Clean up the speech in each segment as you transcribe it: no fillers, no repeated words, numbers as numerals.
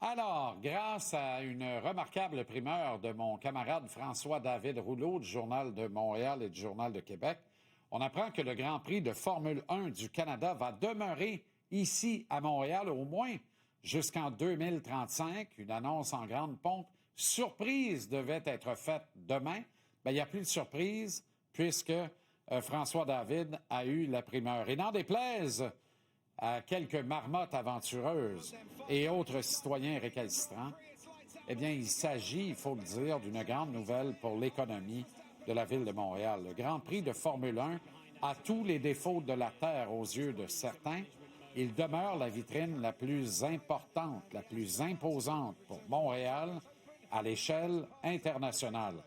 Alors, grâce à une remarquable primeur de mon camarade François-David Rouleau du Journal de Montréal et du Journal de Québec, on apprend que le Grand Prix de Formule 1 du Canada va demeurer ici à Montréal au moins jusqu'en 2035. Une annonce en grande pompe. Surprise devait être faite demain. Bien, il n'y a plus de surprise puisque François-David a eu la primeur. Et n'en déplaise à quelques marmottes aventureuses et autres citoyens récalcitrants, eh bien, il s'agit, il faut le dire, d'une grande nouvelle pour l'économie de la Ville de Montréal. Le Grand Prix de Formule 1 a tous les défauts de la Terre aux yeux de certains. Il demeure la vitrine la plus importante, la plus imposante pour Montréal à l'échelle internationale.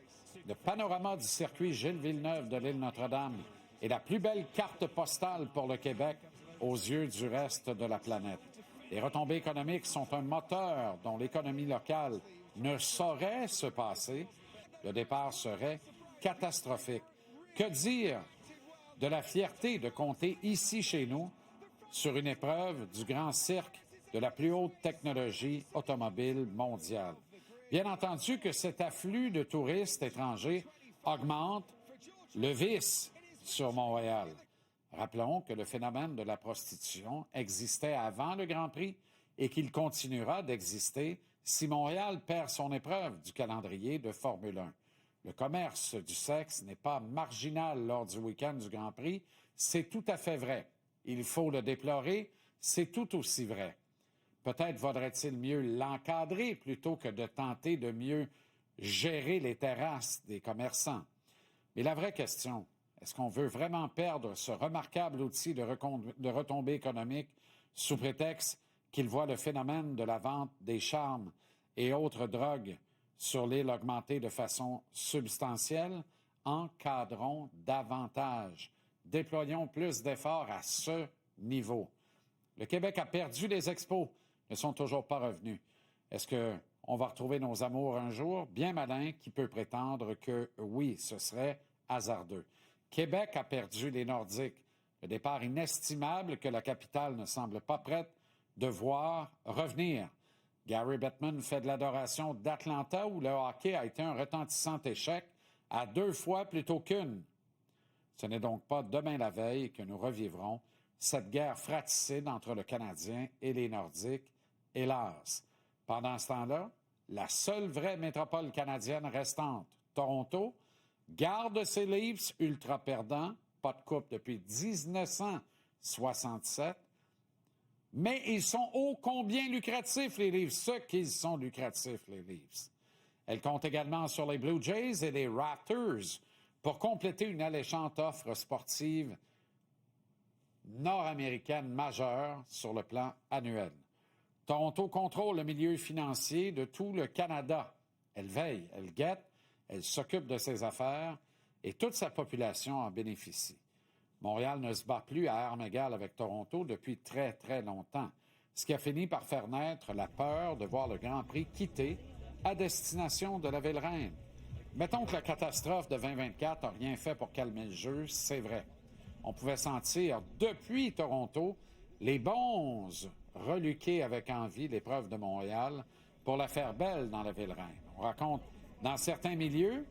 Le panorama du circuit Gilles Villeneuve de l'île Notre-Dame est la plus belle carte postale pour le Québec aux yeux du reste de la planète. Les retombées économiques sont un moteur dont l'économie locale ne saurait se passer. Le départ serait catastrophique. Que dire de la fierté de compter ici chez nous sur une épreuve du grand cirque de la plus haute technologie automobile mondiale? Bien entendu que cet afflux de touristes étrangers augmente le vice sur Montréal. Rappelons que le phénomène de la prostitution existait avant le Grand Prix et qu'il continuera d'exister si Montréal perd son épreuve du calendrier de Formule 1. Le commerce du sexe n'est pas marginal lors du week-end du Grand Prix, c'est tout à fait vrai. Il faut le déplorer, c'est tout aussi vrai. Peut-être vaudrait-il mieux l'encadrer plutôt que de tenter de mieux gérer les terrasses des commerçants. Mais la vraie question, est-ce qu'on veut vraiment perdre ce remarquable outil de retombée économique sous prétexte qu'il voit le phénomène de la vente des charmes et autres drogues sur l'île augmenter de façon substantielle? Encadrons davantage. Déployons plus d'efforts à ce niveau. Le Québec a perdu les expos, ne sont toujours pas revenus. Est-ce qu'on va retrouver nos amours un jour? Bien malin qui peut prétendre que oui, ce serait hasardeux. Québec a perdu les Nordiques. Le départ inestimable que la capitale ne semble pas prête de voir revenir. Gary Bettman fait de l'adoration d'Atlanta où le hockey a été un retentissant échec à 2 fois plutôt qu'une. Ce n'est donc pas demain la veille que nous revivrons cette guerre fratricide entre le Canadien et les Nordiques, hélas. Pendant ce temps-là, la seule vraie métropole canadienne restante, Toronto, garde ses Leafs ultra perdants, pas de coupe depuis 1967, mais ils sont ô combien lucratifs, les Leafs, ce qu'ils sont lucratifs, les Leafs. Elle compte également sur les Blue Jays et les Raptors pour compléter une alléchante offre sportive nord-américaine majeure sur le plan annuel. Toronto contrôle le milieu financier de tout le Canada. Elle veille, elle guette, elle s'occupe de ses affaires et toute sa population en bénéficie. Montréal ne se bat plus à armes égales avec Toronto depuis très, très longtemps, ce qui a fini par faire naître la peur de voir le Grand Prix quitter à destination de la Ville-Reine. Mettons que la catastrophe de 2024 n'a rien fait pour calmer le jeu, c'est vrai. On pouvait sentir depuis Toronto les bonzes reluquer avec envie l'épreuve de Montréal pour la faire belle dans la Ville-Reine. On raconte dans certains milieux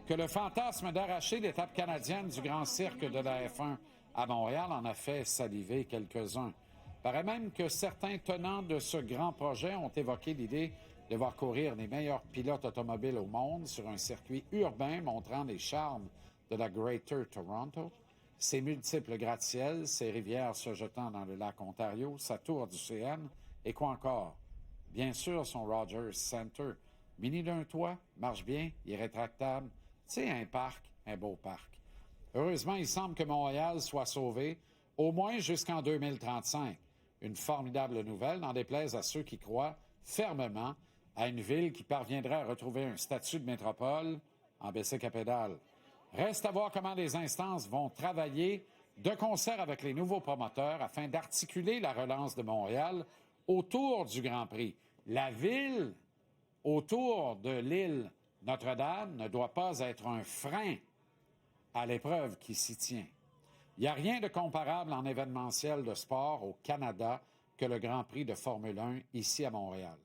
que le fantasme d'arracher l'étape canadienne du Grand Cirque de la F1 à Montréal en a fait saliver quelques-uns. Il paraît même que certains tenants de ce grand projet ont évoqué l'idée de voir courir les meilleurs pilotes automobiles au monde sur un circuit urbain montrant les charmes de la Greater Toronto, ses multiples gratte-ciels, ses rivières se jetant dans le lac Ontario, sa tour du CN et quoi encore? Bien sûr, son Rogers Center. Muni d'un toit, marche bien, il est rétractable. C'est un parc, un beau parc. Heureusement, il semble que Montréal soit sauvé, au moins jusqu'en 2035. Une formidable nouvelle, n'en déplaise à ceux qui croient fermement à une ville qui parviendrait à retrouver un statut de métropole en bicycle-à-pédales. Reste à voir comment les instances vont travailler de concert avec les nouveaux promoteurs afin d'articuler la relance de Montréal autour du Grand Prix. La ville autour de l'île Notre-Dame ne doit pas être un frein à l'épreuve qui s'y tient. Il n'y a rien de comparable en événementiel de sport au Canada que le Grand Prix de Formule 1 ici à Montréal.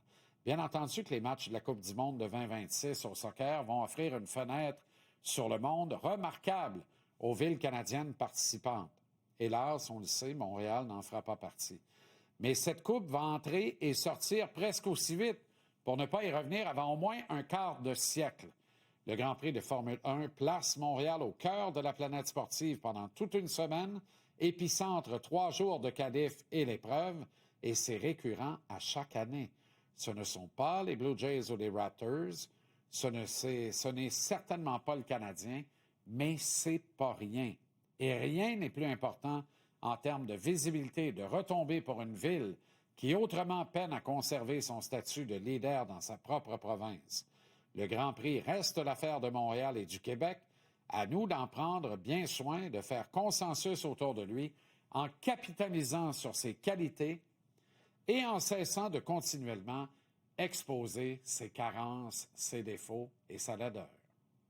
Bien entendu que les matchs de la Coupe du monde de 2026 au soccer vont offrir une fenêtre sur le monde remarquable aux villes canadiennes participantes. Hélas, on le sait, Montréal n'en fera pas partie. Mais cette Coupe va entrer et sortir presque aussi vite, pour ne pas y revenir avant au moins un quart de siècle. Le Grand Prix de Formule 1 place Montréal au cœur de la planète sportive pendant toute une semaine, épicentre 3 jours de qualif et l'épreuve, et c'est récurrent à chaque année. Ce ne sont pas les Blue Jays ou les Raptors, ce n'est certainement pas le Canadien, mais c'est pas rien. Et rien n'est plus important en termes de visibilité et de retombées pour une ville qui autrement peine à conserver son statut de leader dans sa propre province. Le Grand Prix reste l'affaire de Montréal et du Québec. À nous d'en prendre bien soin, de faire consensus autour de lui en capitalisant sur ses qualités et en cessant de continuellement exposer ses carences, ses défauts et sa laideur.